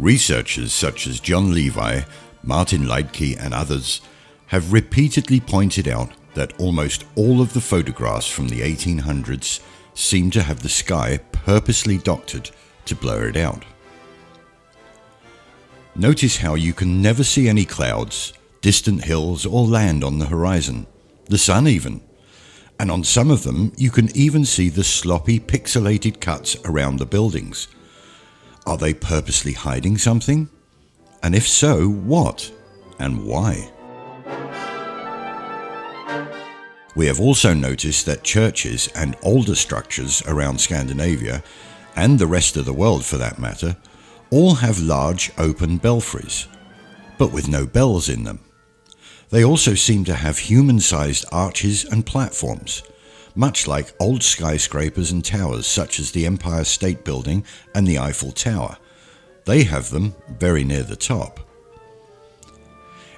Researchers such as John Levi, Martin Leitke and others have repeatedly pointed out that almost all of the photographs from the 1800s seem to have the sky purposely doctored to blur it out. Notice how you can never see any clouds, distant hills or land on the horizon, the sun even, and on some of them you can even see the sloppy pixelated cuts around the buildings. Are they purposely hiding something? And if so, what and why? We have also noticed that churches and older structures around Scandinavia, and the rest of the world for that matter, all have large open belfries, but with no bells in them. They also seem to have human-sized arches and platforms, much like old skyscrapers and towers such as the Empire State Building and the Eiffel Tower. They have them very near the top.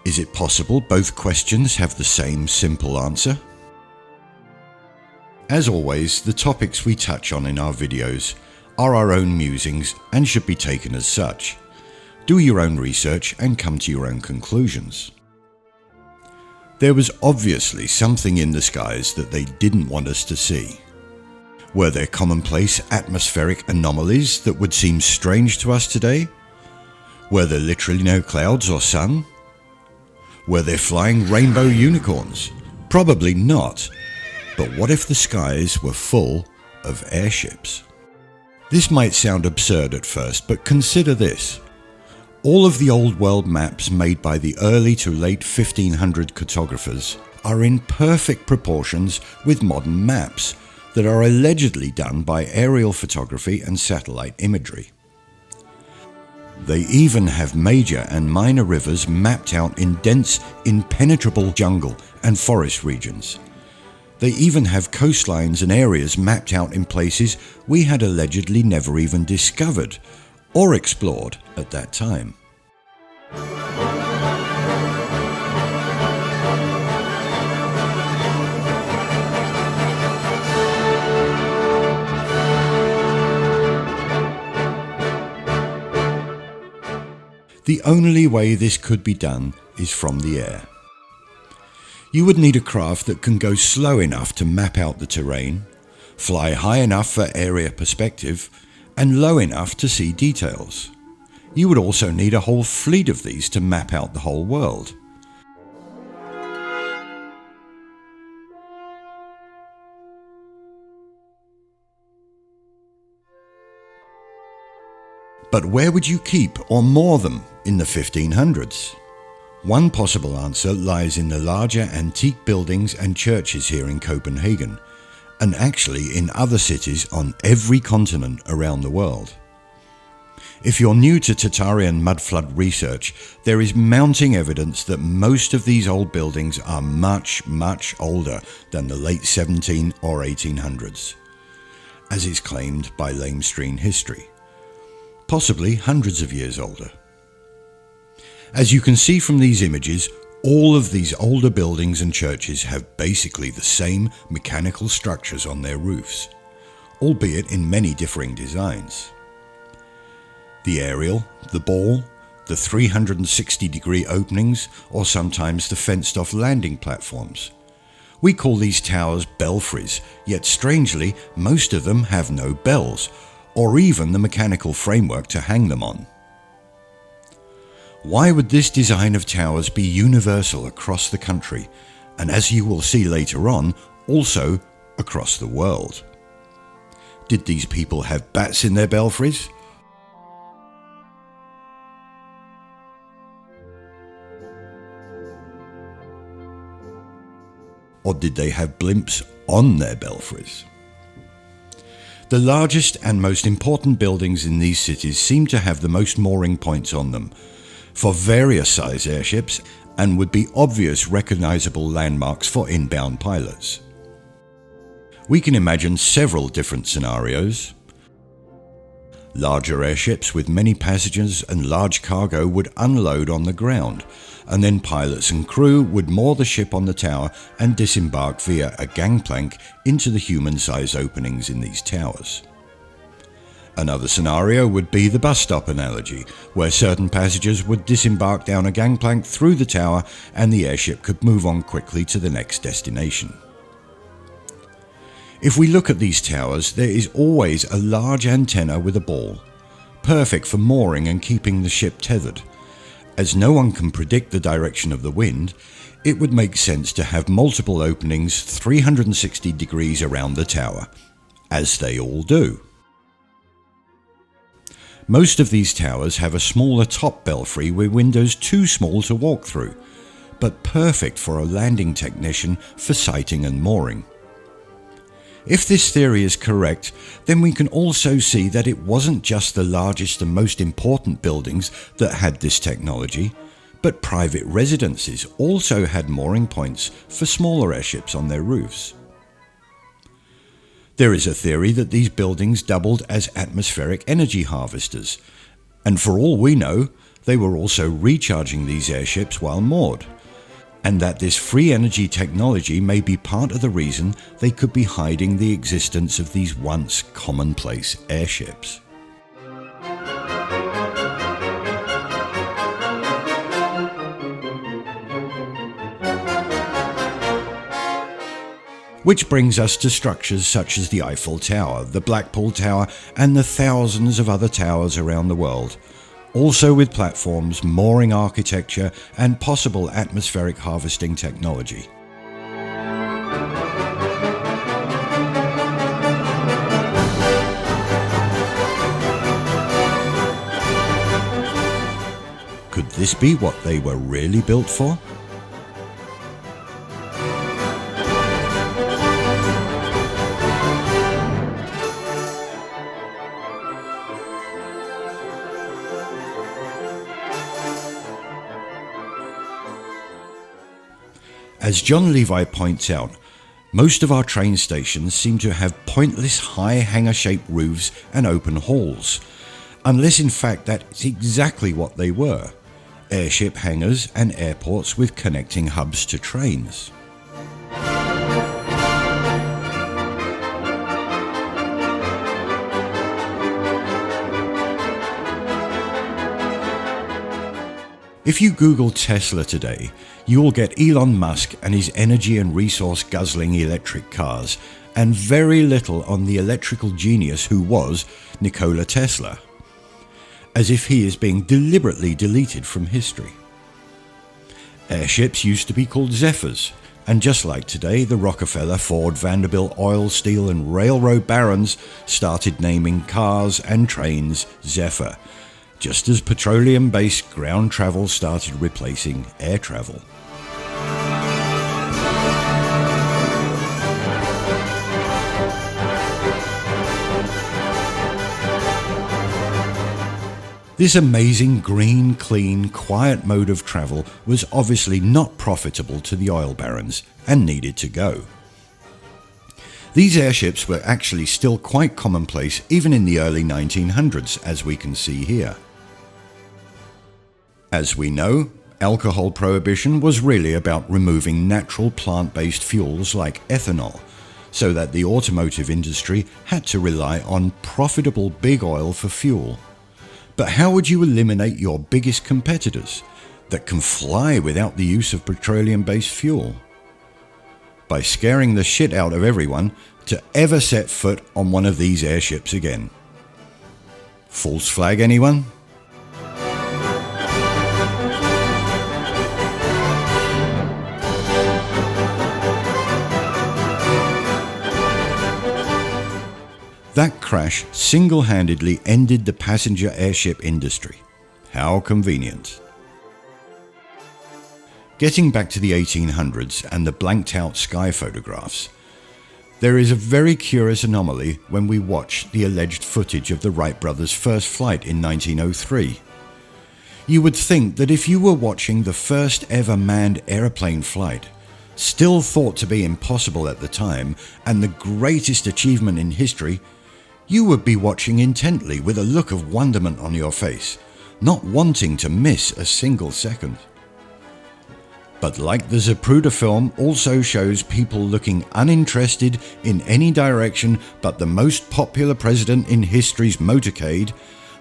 Is it possible both questions have the same simple answer? As always, the topics we touch on in our videos are our own musings and should be taken as such. Do your own research and come to your own conclusions. There was obviously something in the skies that they didn't want us to see. Were there commonplace atmospheric anomalies that would seem strange to us today? Were there literally no clouds or sun? Were there flying rainbow unicorns? Probably not. But what if the skies were full of airships? This might sound absurd at first, but consider this. All of the old world maps made by the early to late 1500 cartographers are in perfect proportions with modern maps that are allegedly done by aerial photography and satellite imagery. They even have major and minor rivers mapped out in dense, impenetrable jungle and forest regions. They even have coastlines and areas mapped out in places we had allegedly never even discovered or explored at that time. The only way this could be done is from the air. You would need a craft that can go slow enough to map out the terrain, fly high enough for area perspective, and low enough to see details. You would also need a whole fleet of these to map out the whole world. But where would you keep or moor them in the 1500s? One possible answer lies in the larger antique buildings and churches here in Copenhagen, and actually in other cities on every continent around the world. If you're new to Tatarian mudflood research, there is mounting evidence that most of these old buildings are much, much older than the late 17 or 1800s, as is claimed by lamestream history, possibly hundreds of years older. As you can see from these images, all of these older buildings and churches have basically the same mechanical structures on their roofs, albeit in many differing designs. The aerial, the ball, the 360-degree openings, or sometimes the fenced-off landing platforms. We call these towers belfries, yet strangely, most of them have no bells, or even the mechanical framework to hang them on. Why would this design of towers be universal across the country, and as you will see later on, also across the world? Did these people have bats in their belfries? Or did they have blimps on their belfries? The largest and most important buildings in these cities seem to have the most mooring points on them, for various size airships, and would be obvious recognizable landmarks for inbound pilots. We can imagine several different scenarios. Larger airships with many passengers and large cargo would unload on the ground, and then pilots and crew would moor the ship on the tower and disembark via a gangplank into the human-sized openings in these towers. Another scenario would be the bus stop analogy, where certain passengers would disembark down a gangplank through the tower and the airship could move on quickly to the next destination. If we look at these towers, there is always a large antenna with a ball, perfect for mooring and keeping the ship tethered. As no one can predict the direction of the wind, it would make sense to have multiple openings 360 degrees around the tower, as they all do. Most of these towers have a smaller top belfry with windows too small to walk through, but perfect for a landing technician for sighting and mooring. If this theory is correct, then we can also see that it wasn't just the largest and most important buildings that had this technology, but private residences also had mooring points for smaller airships on their roofs. There is a theory that these buildings doubled as atmospheric energy harvesters, and for all we know, they were also recharging these airships while moored, and that this free energy technology may be part of the reason they could be hiding the existence of these once commonplace airships. Which brings us to structures such as the Eiffel Tower, the Blackpool Tower, and the thousands of other towers around the world, also with platforms, mooring architecture, and possible atmospheric harvesting technology. Could this be what they were really built for? As John Levi points out, most of our train stations seem to have pointless high hangar-shaped roofs and open halls, unless in fact that's exactly what they were: airship hangars and airports with connecting hubs to trains. If you Google Tesla today, you'll get Elon Musk and his energy and resource guzzling electric cars, and very little on the electrical genius who was Nikola Tesla, as if he is being deliberately deleted from history. Airships used to be called Zephyrs, and just like today, the Rockefeller, Ford, Vanderbilt, oil, steel and railroad barons started naming cars and trains Zephyr, just as petroleum-based ground travel started replacing air travel. This amazing green, clean, quiet mode of travel was obviously not profitable to the oil barons and needed to go. These airships were actually still quite commonplace even in the early 1900s, as we can see here. As we know, alcohol prohibition was really about removing natural plant-based fuels like ethanol, so that the automotive industry had to rely on profitable big oil for fuel. But how would you eliminate your biggest competitors that can fly without the use of petroleum-based fuel? By scaring the shit out of everyone to ever set foot on one of these airships again. False flag, anyone? That crash single-handedly ended the passenger airship industry. How convenient. Getting back to the 1800s and the blanked-out sky photographs, there is a very curious anomaly when we watch the alleged footage of the Wright brothers' first flight in 1903. You would think that if you were watching the first ever manned aeroplane flight, still thought to be impossible at the time and the greatest achievement in history, you would be watching intently with a look of wonderment on your face, not wanting to miss a single second. But like the Zapruder film also shows people looking uninterested in any direction but the most popular president in history's motorcade,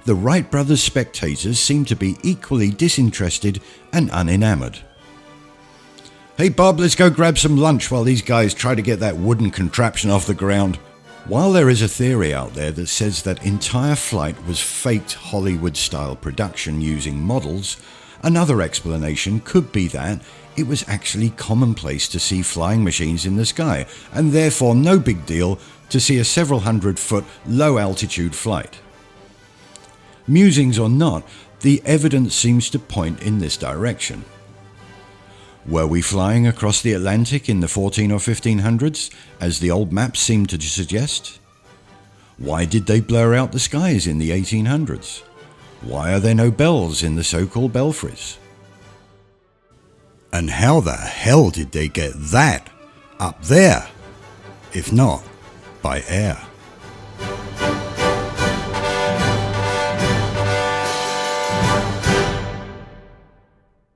the Wright brothers spectators seem to be equally disinterested and unenamored. Hey Bob, let's go grab some lunch while these guys try to get that wooden contraption off the ground. While there is a theory out there that says that entire flight was faked Hollywood-style production using models, another explanation could be that it was actually commonplace to see flying machines in the sky, and therefore no big deal to see a several hundred-foot low-altitude flight. Musings or not, the evidence seems to point in this direction. Were we flying across the Atlantic in the 14 or 1500s, as the old maps seem to suggest? Why did they blur out the skies in the 1800s? Why are there no bells in the so-called belfries? And how the hell did they get that up there, if not by air?